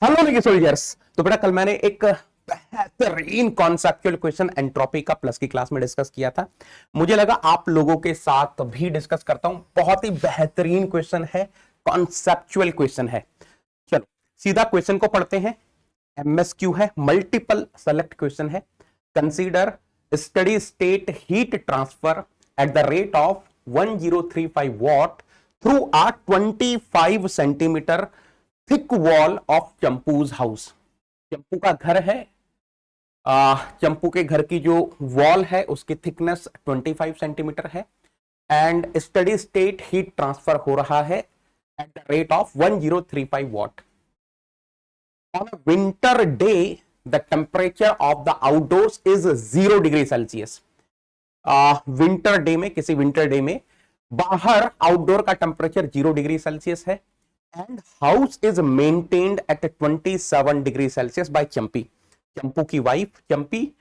Hello लेके soldiers. तो बेटा कल मैंने एक बेहतरीन कॉन्सेप्चुअल क्वेश्चन एंट्रोपी का प्लस की क्लास में डिस्कस किया था। मुझे लगा आप लोगों के साथ भी डिस्कस करता हूं। बहुत ही बेहतरीन क्वेश्चन है, कॉन्सेप्चुअल क्वेश्चन है। चलो सीधा क्वेश्चन को पढ़ते हैं। एमएसक्यू है, मल्टीपल सेलेक्ट क्वेश्चन है। Consider study state heat transfer at the rate of 1035 watt through a 25 centimetre thick wall of Champu's house. Champu का घर है। चंपू के घर की जो वॉल है उसकी थिकनेस 25 सेंटीमीटर है and study state heat transfer हो रहा है at the rate of 1035 watt. On a winter day the temperature of the outdoors is 0 degree Celsius. Winter day में, किसी विंटर डे में बाहर आउटडोर का टेम्परेचर 0 डिग्री सेल्सियस है and house is maintained at 27 degree Celsius by Champi. Champu की wife चंपी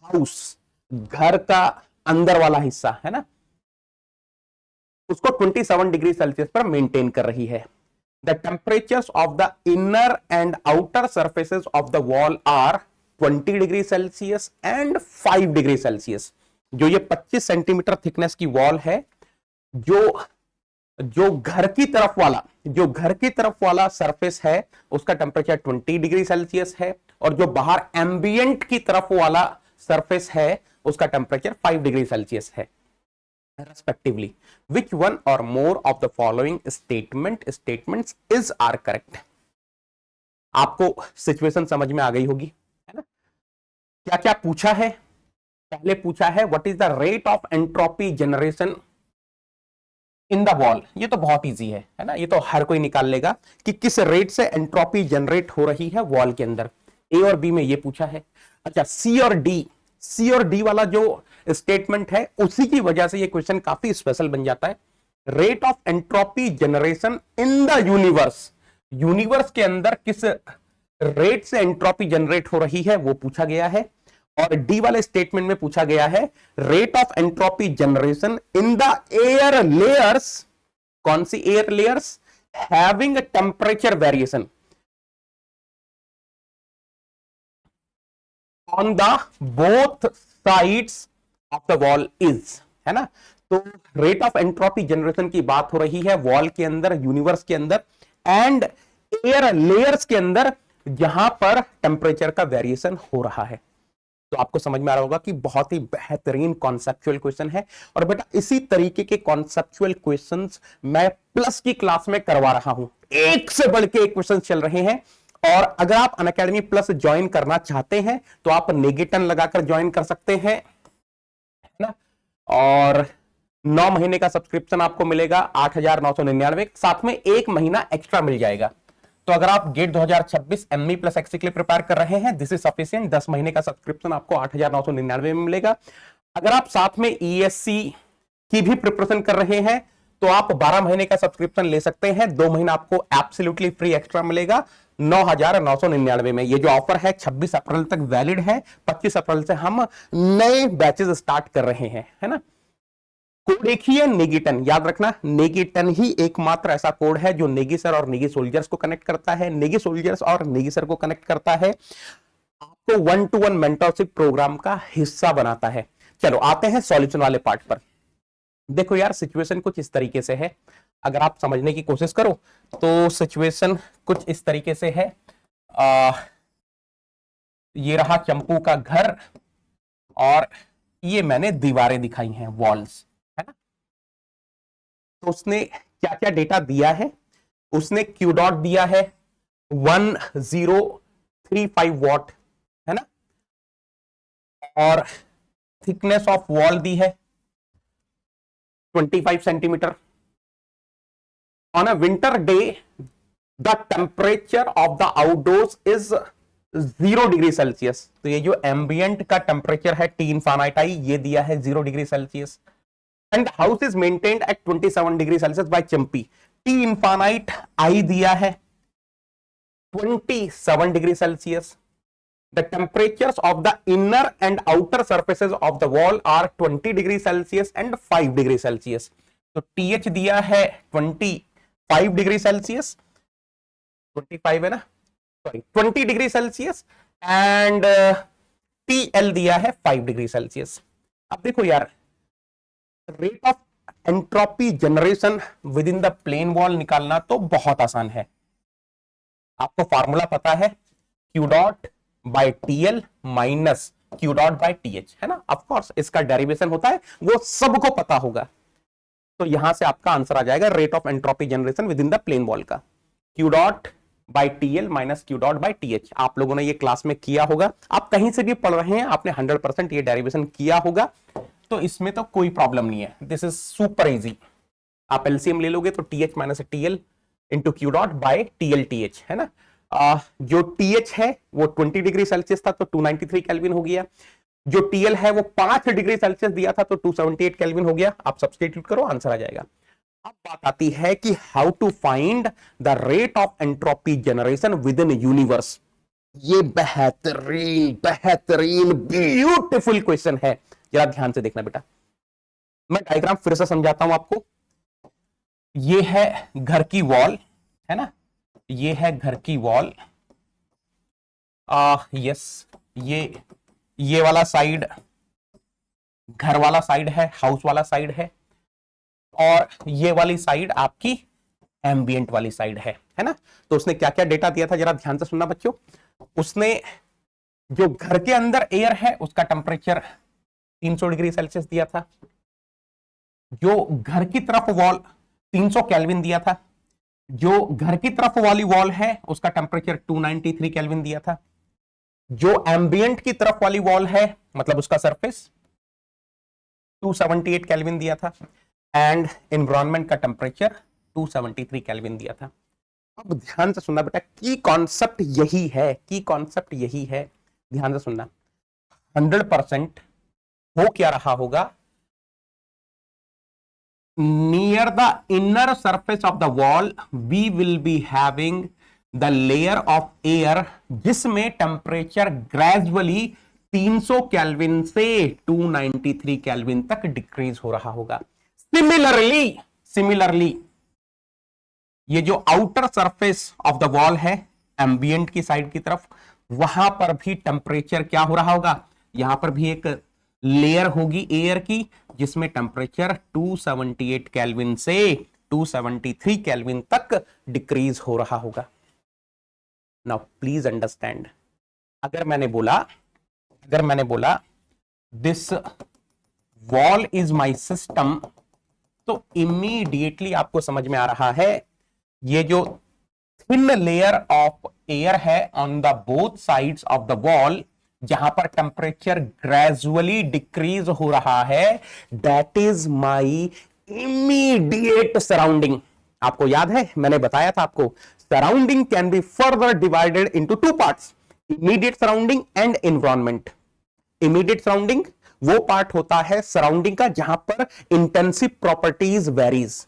house, घर का अंदर वाला हिस्सा है ना, उसको 27 डिग्री सेल्सियस पर मेंटेन कर रही है। The temperatures of the inner and outer surfaces of the wall are 20 degree Celsius and 5 degree Celsius. जो ये 25 सेंटीमीटर थिकनेस की वॉल है, जो जो घर की तरफ वाला सरफेस है उसका टेम्परेचर 20 डिग्री सेल्सियस है और जो बाहर एम्बियंट की तरफ वाला सरफेस है उसका टेम्परेचर 5 डिग्री सेल्सियस है respectively. Which one or more of the following statements is are correct. आपको सिचुएशन समझ में आ गई होगी, है ना। क्या क्या पूछा है? पहले पूछा है what is the rate of entropy generation in the wall. ये तो बहुत इजी है ना, ये तो हर कोई निकाल लेगा कि किस रेट से एंट्रोपी जनरेट हो रही है वॉल के अंदर। ए और बी में ये पूछा है। अच्छा, सी और डी वाला जो स्टेटमेंट है उसी की वजह से ये क्वेश्चन काफी स्पेशल बन जाता है। Rate of entropy generation in the universe, universe के अंदर किस रेट से एंट्रोपी जनरेट हो रही है वो पूछा गया है। और डी वाले स्टेटमेंट में पूछा गया है rate of entropy generation in the air layers. कौन सी air layers? Having temperature variation on the both sides of the wall is, है ना। तो रेट ऑफ एंट्रोपी जनरेशन की बात हो रही है वॉल के अंदर, यूनिवर्स के अंदर एंड एयर लेयर्स के अंदर जहां पर टेम्परेचर का वेरिएशन हो रहा है। तो आपको समझ में आ रहा होगा कि बहुत ही बेहतरीन कॉन्सेप्चुअल क्वेश्चन है। और बेटा इसी तरीके के कॉन्सेप्चुअल क्वेश्चंस मैं प्लस की क्लास में करवा रहा हूं। एक से बढ़ के एक क्वेश्चन चल रहे हैं। और अगर आप अनअकैडमी प्लस ज्वाइन करना चाहते हैं तो आप नेगेटन लगाकर ज्वाइन कर सकते हैं, है ना। और 9 महीने का सब्सक्रिप्शन आपको मिलेगा 8,999, साथ में 1 महीना एक्स्ट्रा मिल जाएगा। तो अगर आप गेट 2026 एमई प्लस एक्सी के लिए प्रिपेयर कर रहे हैं, दिस इज सफिशिएंट। 10 महीने का सब्सक्रिप्शन आपको 8,999 में मिलेगा। अगर आप साथ में ईएससी की भी प्रिपरेशन कर रहे हैं तो आप 12 महीने का सब्सक्रिप्शन ले सकते हैं। 2 महीना आपको एब्सोल्युटली फ्री एक्स्ट्रा मिलेगा 9,999 में। ये जो ऑफर है 26 अप्रैल तक वैलिड है। 25 अप्रैल से हम नए बैचेस स्टार्ट कर रहे हैं, है ना। कोड एक ही है, नेगीटन। याद रखना, नेगीटन ही एकमात्र ऐसा कोड है जो नेगी सर और नेगी सोल्जर्स को कनेक्ट करता है, नेगी सोल्जर्स और नेगी सर को कनेक्ट करता है, आपको 1-to-1 मेंटरशिप प्रोग्राम का हिस्सा बनाता है। चलो आते हैं सॉल्यूशन वाले पार्ट पर। देखो यार, सिचुएशन कुछ इस तरीके से है, अगर आप समझने की कोशिश करो तो सिचुएशन कुछ इस तरीके से है। ये रहा चंपू का घर और ये मैंने दीवारें दिखाई हैं, वॉल्स, है ना। तो उसने क्या क्या डेटा दिया है? उसने क्यू डॉट दिया है 1035 वॉट, है ना। और थिकनेस ऑफ वॉल दी है 25 centimetre. On a winter day the temperature of the outdoors is 0 degree Celsius. तो ये जो एम्बियंट का टेम्परेचर है टी इन फारेनहाइट ये दिया है 0 degree Celsius. And house is maintained at 27 degree Celsius by Champi. T in Fahrenheit I दिया है 27 degree Celsius. The temperatures of the inner and outer surfaces of the wall are 20 degree Celsius and 5 degree Celsius. तो TH दिया है 25 degree Celsius, 25 है ना, sorry 20 degree Celsius and TL दिया है 5 degree Celsius. अब देखो यार, rate of entropy generation within the plane wall निकालना तो बहुत आसान है। आपको फॉर्मूला पता है, Q dot by TL minus Q dot by TH, है ना। ऑफ कोर्स इसका डेरिवेशन होता है, वो सबको पता होगा। तो यहां से आपका आंसर आ जाएगा rate of entropy generation within the plane wall का, Q dot by TL minus Q dot by TH। आप लोगों ने ये क्लास में किया होगा, आप कहीं से भी पढ़ रहे हैं, आपने 100% ये डेरिवेशन किया होगा, तो इसमें तो कोई प्रॉब्लम नहीं है। This is super easy. आप एलसीएम ले लोगे तो TH minus TL into Q dot by TL TH, है ना। जो TH है वो 20 डिग्री सेल्सियस था तो 293 केल्विन हो गया। जो TL है वो 5 डिग्री सेल्सियस दिया था तो 278 केल्विन हो गया। आप सब्स्टिट्यूट करो, आंसर आ जाएगा। अब बात आती है कि how to find the rate of entropy generation within universe. ये बेहतरीन बेहतरीन ब्यूटीफुल क्वेश्चन है, जरा ध्यान से देखना बेटा। मैं डायग्राम फिर से समझाता हूं आपको। ये है घर की वॉल, है ना, ये है घर की वॉल। यस, ये वाला साइड घर वाला साइड है, हाउस वाला साइड है, और ये वाली साइड आपकी एम्बिएंट वाली साइड है ना। तो उसने क्या क्या डेटा दिया था, जरा ध्यान से सुनना बच्चों। उसने जो घर के अंदर एयर है उसका टेम्परेचर 300 डिग्री सेल्सियस दिया था। जो घर की तरफ वॉल 300 केल्विन दिया था। जो घर की तरफ वाली वॉल है उसका टेम्परेचर 293 केल्विन दिया था। जो एम्बिएंट की तरफ वाली वॉल है मतलब उसका सरफेस 278 केल्विन दिया था, एंड एनवायरनमेंट का टेम्परेचर 273 केल्विन दिया था। अब ध्यान से सुनना बेटा, की कॉन्सेप्ट यही है, की कॉन्सेप्ट यही है, ध्यान से सुनना। 100% हो क्या रहा होगा, near the inner surface of the wall we will be having the layer of air जिसमें टेम्परेचर ग्रेजुअली 300 केल्विन से 293 केल्विन तक डिक्रीज हो रहा होगा। सिमिलरली ये जो outer surface of the wall है एम्बिएंट की साइड की तरफ, वहां पर भी टेम्परेचर क्या हो रहा होगा, यहां पर भी एक लेयर होगी एयर की जिसमें टेम्परेचर 278 केल्विन से 273 केल्विन तक डिक्रीज हो रहा होगा। नाउ प्लीज अंडरस्टैंड, अगर मैंने बोला this wall is my system, तो इमीडिएटली आपको समझ में आ रहा है ये जो थिन लेयर ऑफ एयर है on the both sides of the wall, जहां पर टेम्परेचर ग्रेजुअली डिक्रीज हो रहा है, that is my immediate surrounding. आपको याद है मैंने बताया था आपको, surrounding can be further divided into two parts, immediate surrounding and environment. Immediate surrounding वो पार्ट होता है सराउंडिंग का जहां पर इंटेंसिव प्रॉपर्टीज वेरीज,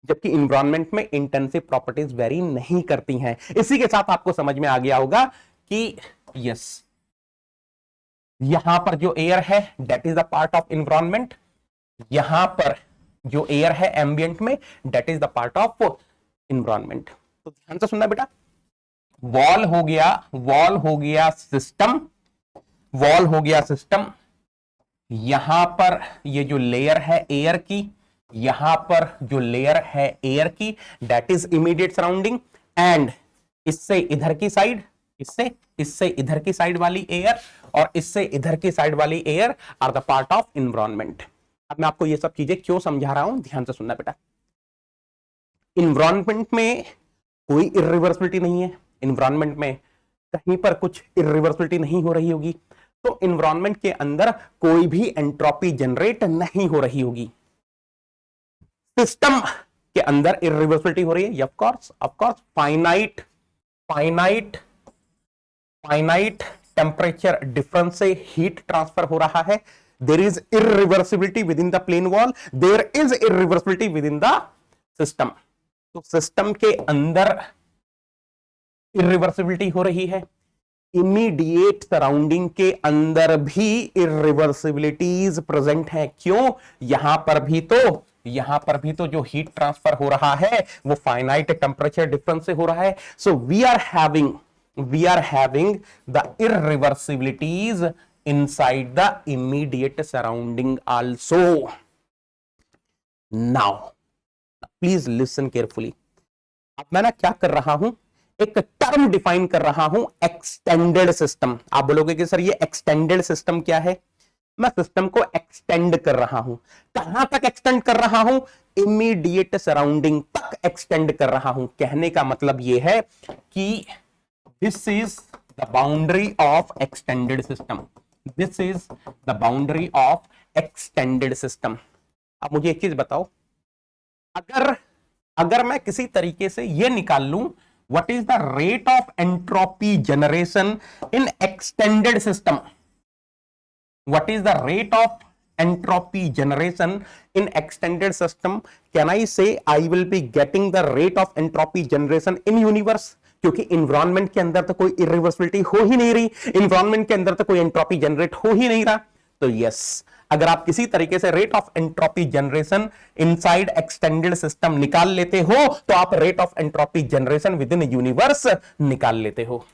जबकि एनवायरनमेंट में इंटेंसिव प्रॉपर्टीज वेरी नहीं करती हैं। इसी के साथ आपको समझ में आ गया होगा कि यस, यहां पर जो एयर है that is the part of environment, यहां पर जो एयर है एम्बिएंट में that is the part of environment. तो ध्यान से सुनना बेटा, वॉल हो गया सिस्टम, यहां पर ये जो लेयर है एयर की, यहां पर जो लेयर है एयर की that is immediate surrounding, and इससे इधर की साइड, इससे इधर की साइड वाली एयर और इससे इधर की साइड वाली air are the part of environment. अब मैं आपको ये सब चीजें क्यों समझा रहा हूं, ध्यान से सुनना बेटा। एनवायरनमेंट में कोई इरिवर्सिबिलिटी नहीं है, एनवायरनमेंट में कहीं पर कुछ इरिवर्सिबिलिटी नहीं हो रही होगी, तो एनवायरनमेंट के अंदर कोई भी एंट्रोपी जनरेट नहीं हो रही होगी। सिस्टम के अंदर इरिवर्सिबिलिटी हो रही है, of course finite temperature difference से हीट ट्रांसफर हो रहा है। There is irreversibility within the plane wall, there is irreversibility within the system. तो सिस्टम के अंदर इरिवर्सिबिलिटी हो रही है, इमीडिएट सराउंडिंग के अंदर भी इरिवर्सिबिलिटीज प्रेजेंट है। क्यों, यहां पर भी तो जो हीट ट्रांसफर हो रहा है वो फाइनाइट टेम्परेचर डिफरेंस से हो रहा है। So we are having we are having the irreversibilities inside the immediate surrounding also. Now please listen carefully. अब मैं ना क्या कर रहा हूं, एक टर्म डिफाइन कर रहा हूं, एक्सटेंडेड सिस्टम। आप बोलोगे कि सर ये एक्सटेंडेड सिस्टम क्या है? मैं सिस्टम को एक्सटेंड कर रहा हूं। कहां तक एक्सटेंड कर रहा हूं? इमीडिएट सराउंडिंग तक एक्सटेंड कर रहा हूं। कहने का मतलब यह है कि this is the boundary of extended system. This is the boundary of extended system. अब मुझे एक चीज बताओ, अगर मैं किसी तरीके से यह निकाल लूं what is the rate of entropy generation in extended system, what is the rate of entropy generation in extended system, can I say I will be getting the rate of entropy generation in universe? क्योंकि environment के अंदर तो कोई irreversibility हो ही नहीं रही, environment के अंदर तो कोई एंट्रोपी जनरेट हो ही नहीं रहा। तो यस, अगर आप किसी तरीके से rate of entropy generation inside extended system निकाल लेते हो तो आप rate of entropy generation within universe निकाल लेते हो।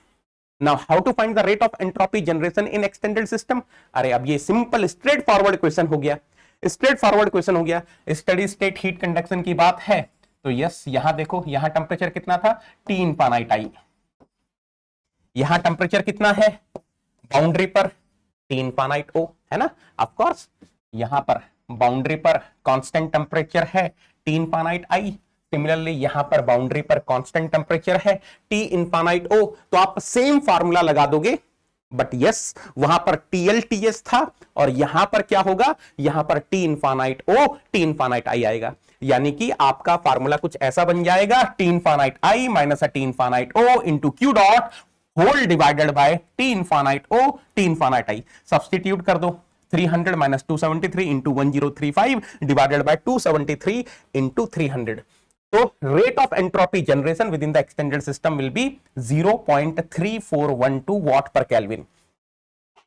Now how to find the rate of entropy generation in extended system? अरे अब ये सिंपल स्ट्रेट फॉरवर्ड क्वेश्चन हो गया, स्ट्रेट फॉरवर्ड क्वेश्चन हो गया। स्टडी स्टेट हीट कंडक्शन की बात है तो यस, यहां देखो, यहां टेम्परेचर कितना था? T इनफाइनाइट आई। यहां टेम्परेचर कितना है बाउंड्री पर? T इनफाइनाइट O, है ना? ऑफ कोर्स यहां पर बाउंड्री पर कांस्टेंट टेम्परेचर है T इनफाइनाइट आई। सिमिलरली यहां पर बाउंड्री पर कांस्टेंट टेम्परेचर है T इनफाइनाइट O। तो आप सेम फार्मूला लगा दोगे, बट यस वहां पर TLTS था और यहां पर क्या होगा? यहां पर T infinite O, T infinite I आएगा। यानी कि आपका फार्मूला कुछ ऐसा बन जाएगा, T infinite I minus T infinite O into Q dot whole divided by T infinite O, T infinite I। Substitute कर दो, 300 minus 273 into 1035 divided by 273 into 300। तो rate of entropy generation within the extended system will be 0.3412 watt per Kelvin.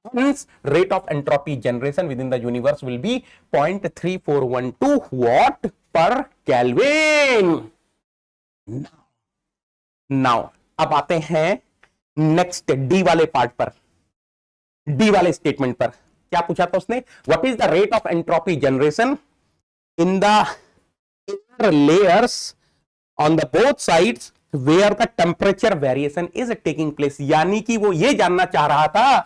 Hence, rate of entropy generation within the universe will be 0.3412 watt per Kelvin. Now, अब आते हैं next D वाले part पर, D वाले statement पर। क्या पूछा था उसने? What is the rate of entropy generation in the air layers on the both sides where the temperature variation is taking place? यानी कि वो ये जानना चाह रहा था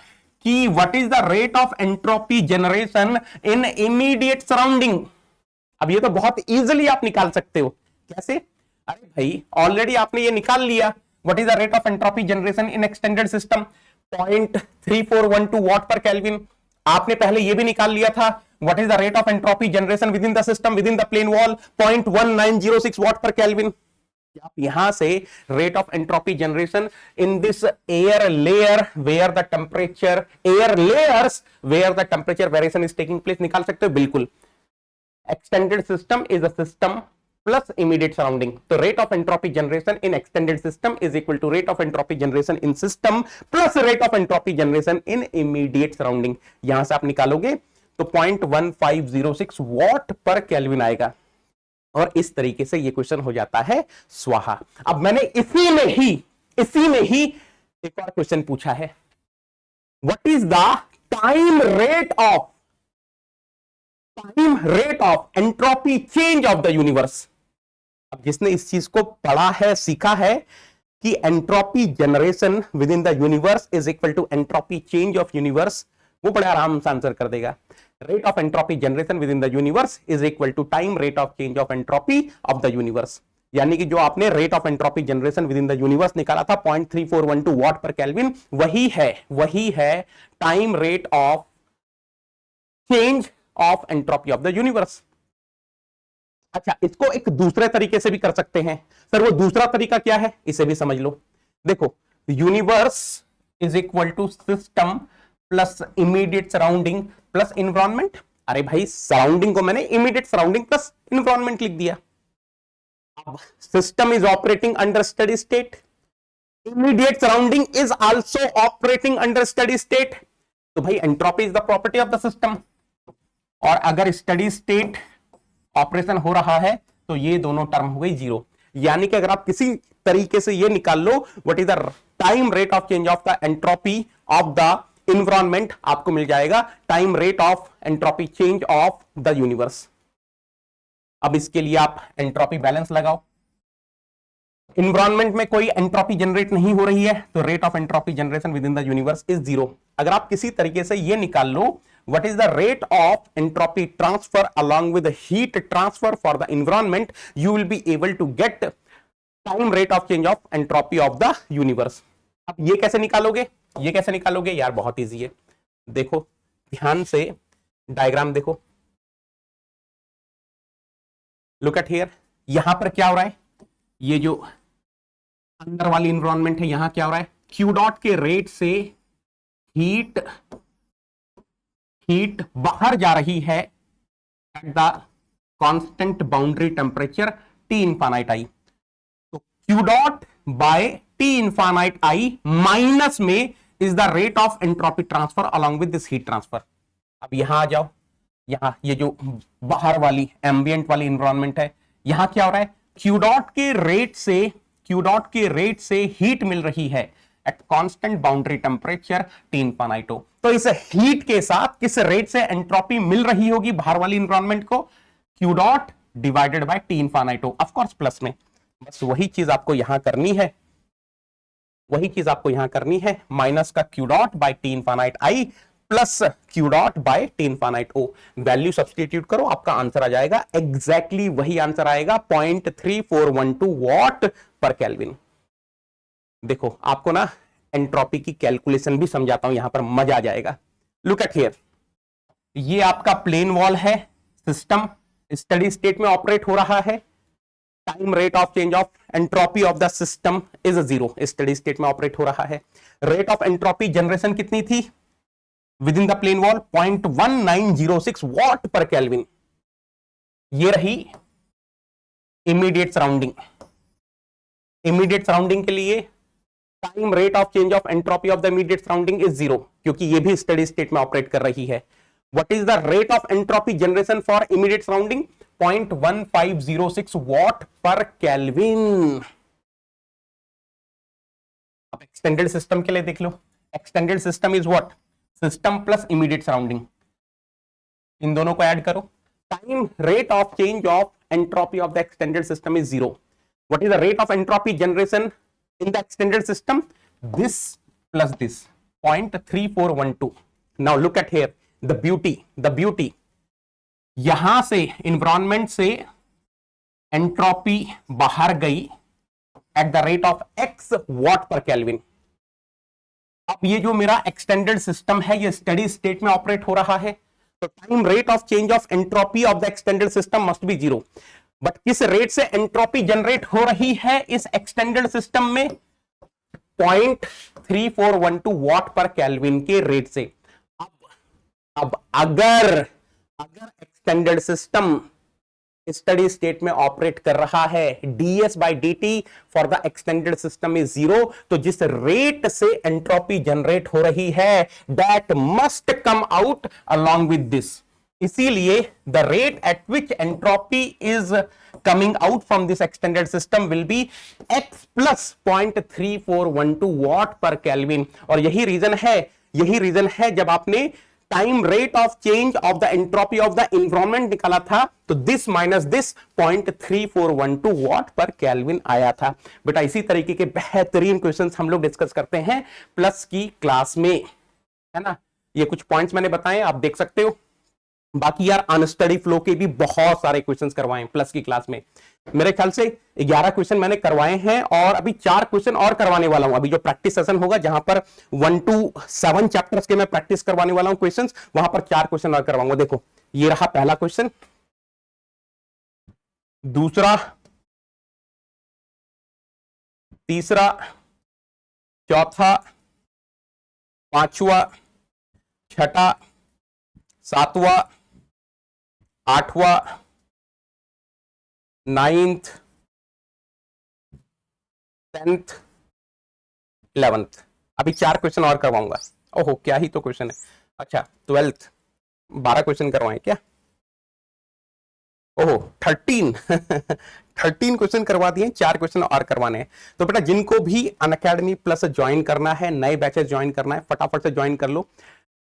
कि what is the rate of entropy generation in immediate surrounding। अब ये तो बहुत इजीली आप निकाल सकते हो। कैसे? अरे भाई ऑलरेडी आपने ये निकाल लिया, what is the rate of entropy generation in extended system, 0.3412 watt per Kelvin। आपने पहले ये भी निकाल लिया था, what is the rate of entropy generation within the system within the plane wall, 0.1906 watt per Kelvin। आप यहां से rate of entropy generation in this air layer where the temperature, air layers where the temperature variation is taking place निकाल सकते हो। बिल्कुल, extended system is a system plus immediate surrounding। तो rate of entropy generation in extended system is equal to rate of entropy generation in system plus rate of entropy generation in immediate surrounding। यहां से आप निकालोगे तो 0.1506 watt पर kelvin आएगा और इस तरीके से ये क्वेश्चन हो जाता है स्वाहा। अब मैंने इसी में ही एक और क्वेश्चन पूछा है, what is the time rate of entropy change of the universe. अब जिसने इस चीज को पढ़ा है, सीखा है कि entropy generation within the universe is equal to entropy change of universe, वो बड़े आराम से आंसर कर देगा। Rate of entropy generation within the universe is equal to time rate of change of entropy of the universe. यानी कि जो आपने rate of entropy generation within the universe निकाला था 0.3412 वॉट पर केल्विन, वही है time rate of change of entropy of the universe. अच्छा, इसको एक दूसरे तरीके से भी कर सकते हैं। सर वो दूसरा तरीका क्या है, इसे भी समझ लो। देखो, universe is equal to system plus immediate surrounding plus environment. अरे भाई, सराउंडिंग को मैंने इमीडिएट सराउंडिंग प्लस इन्वायरमेंट लिख दिया। अब system is operating under steady state, immediate surrounding is also operating under steady state. तो भाई entropy is the property of the system, और अगर स्टेडी स्टेट ऑपरेशन हो रहा है तो ये दोनों टर्म हो गई जीरो। यानी कि अगर आप किसी तरीके से ये निकाल लो what is the time rate of change of the entropy of the environment, आपको मिल जाएगा time rate of entropy change of the universe. अब इसके लिए आप एंट्रोपी बैलेंस लगाओ। इन्वायरमेंट में कोई एंट्रोपी जनरेट नहीं हो रही है तो rate of entropy generation within the universe is zero. अगर आप किसी तरीके से ये निकाल लो what is the rate of entropy transfer along with heat transfer for the environment, you will be able to get time rate of change of entropy of the universe. अब ये कैसे निकालोगे, ये कैसे निकालोगे यार, बहुत इजी है। देखो ध्यान से डायग्राम देखो, लुक एट हियर। यहां पर क्या हो रहा है, ये जो अंदर वाली एनवायरनमेंट है यहां क्या हो रहा है, क्यू डॉट के रेट से हीट बाहर जा रही है at the constant boundary temperature T infinite I. तो Q dot by T infinite I minus में is the rate of entropy transfer along with this heat transfer. अब यहां आ जाओ, यहां ये जो बाहर वाली एम्बिएंट वाली एनवायरनमेंट है यहां क्या हो रहा है, क्यू डॉट के रेट से हीट मिल रही है at constant boundary temperature T infinite. तो इस हीट के साथ किस रेट से एंट्रोपी मिल रही होगी बाहर वाली एनवायरनमेंट को, Q dot divided by T infinite, of course plus में। बस वही चीज आपको यहां करनी है, वही चीज आपको यहां करनी है, माइनस का Q dot by T infinite I plus Q dot by T infinite O. Value substitute करो, आपका आंसर आ जाएगा एग्जैक्टली वही आंसर आएगा 0.3412 वॉट पर केल्विन। देखो आपको ना एंट्रोपी की कैलकुलेशन भी समझाता हूं, यहां पर मजा आ जाएगा। लुक एट हियर, ये आपका प्लेन वॉल है, सिस्टम स्टडी स्टेट में ऑपरेट हो रहा है, time rate of change of entropy of the system is 0, steady state में ऑपरेट हो रहा है। रेट ऑफ एंट्रोपी जनरेशन कितनी थी within the plane wall, 0.1906 watt पर केल्विन। ये रही इमीडिएट सराउंडिंग। इमीडिएट सराउंडिंग के लिए time rate of change of entropy of the immediate surrounding is 0, क्योंकि ये भी स्टडी स्टेट में ऑपरेट कर रही है। What is the rate of entropy generation for immediate surrounding, 0.1506 watt पर केल्विन। अब एक्सटेंडेड सिस्टम के लिए देख लो, extended system is what, system plus immediate surrounding, इन दोनों को ऐड करो। Time rate of change of entropy of the extended system is 0। What is the rate of entropy generation in the extended system, this plus this, 0.3412. now look at here the beauty यहां से environment से entropy बाहर गई at the rate of x watt per Kelvin। अब ये जो मेरा extended system है ये स्टडी स्टेट में ऑपरेट हो रहा है, तो time rate of change of entropy of the extended system must be 0। But किस रेट से एंट्रोपी जनरेट हो रही है इस एक्सटेंडेड सिस्टम में, 0.3412 वॉट पर केल्विन के रेट से। अब अगर एक्सटेंडेड सिस्टम स्टडी स्टेट में ऑपरेट कर रहा है, ds by dt for the extended system is 0, तो जिस रेट से एंट्रोपी जनरेट हो रही है that must come out along with this. इसीलिए the rate at which entropy is coming out from this extended system will be x plus 0.3412 watt पर kelvin. और यही रीजन है जब आपने time rate of change of the entropy of the environment निकाला था तो दिस माइनस दिस 0.3412 वॉट पर केल्विन आया था। बेटा इसी तरीके के बेहतरीन क्वेश्चंस हम लोग डिस्कस करते हैं प्लस की क्लास में, है ना। ये कुछ पॉइंट्स मैंने बताए, आप देख सकते हो। बाकी यार अनस्टडी फ्लो के भी बहुत सारे क्वेश्चंस करवाए प्लस की क्लास में। मेरे ख्याल से 11 क्वेश्चन मैंने करवाए हैं और अभी 4 क्वेश्चन और करवाने वाला हूं। अभी जो प्रैक्टिस सेशन होगा जहां पर 1 to 7 चैप्टर्स के मैं प्रैक्टिस करवाने वाला हूं क्वेश्चंस, वहां पर 4 क्वेश्चन और करवाऊंगा। देखो ये रहा पहला क्वेश्चन, दूसरा, तीसरा, चौथा, पांचवा, छठा, सातवां, आठवां, 9th, 10th, 11th। अभी 4 क्वेश्चन और करवाऊंगा। ओहो क्या ही तो क्वेश्चन है। अच्छा 12th 12 क्वेश्चन करवाएं क्या? ओहो 13 13 क्वेश्चन करवा दिए, 4 क्वेश्चन और करवाने हैं। तो बेटा जिनको भी अनअकैडमी प्लस ज्वाइन करना है, नए बैचेस ज्वाइन करना है, फटाफट से ज्वाइन कर लो।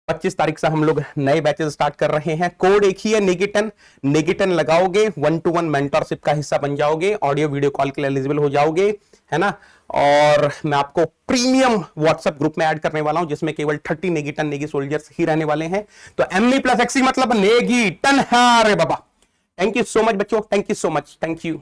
25 तारीख से हम लोग नए बैचेस स्टार्ट कर रहे हैं। कोड एक ही है, नेगिटन। नेगिटन लगाओगे 1-to-1 मेंटरशिप का हिस्सा बन जाओगे, ऑडियो वीडियो कॉल के लिए एलिजिबल हो जाओगे, है ना। और मैं आपको प्रीमियम व्हाट्सएप ग्रुप में ऐड करने वाला हूं, जिसमें केवल 30 नेगिटन नेगी सोल्जर्स ही रहने वाले हैं। तो एमई प्लस एक्सी मतलब नेगिटन है रे बाबा। थैंक यू सो मच बच्चों, thank you so much, thank you.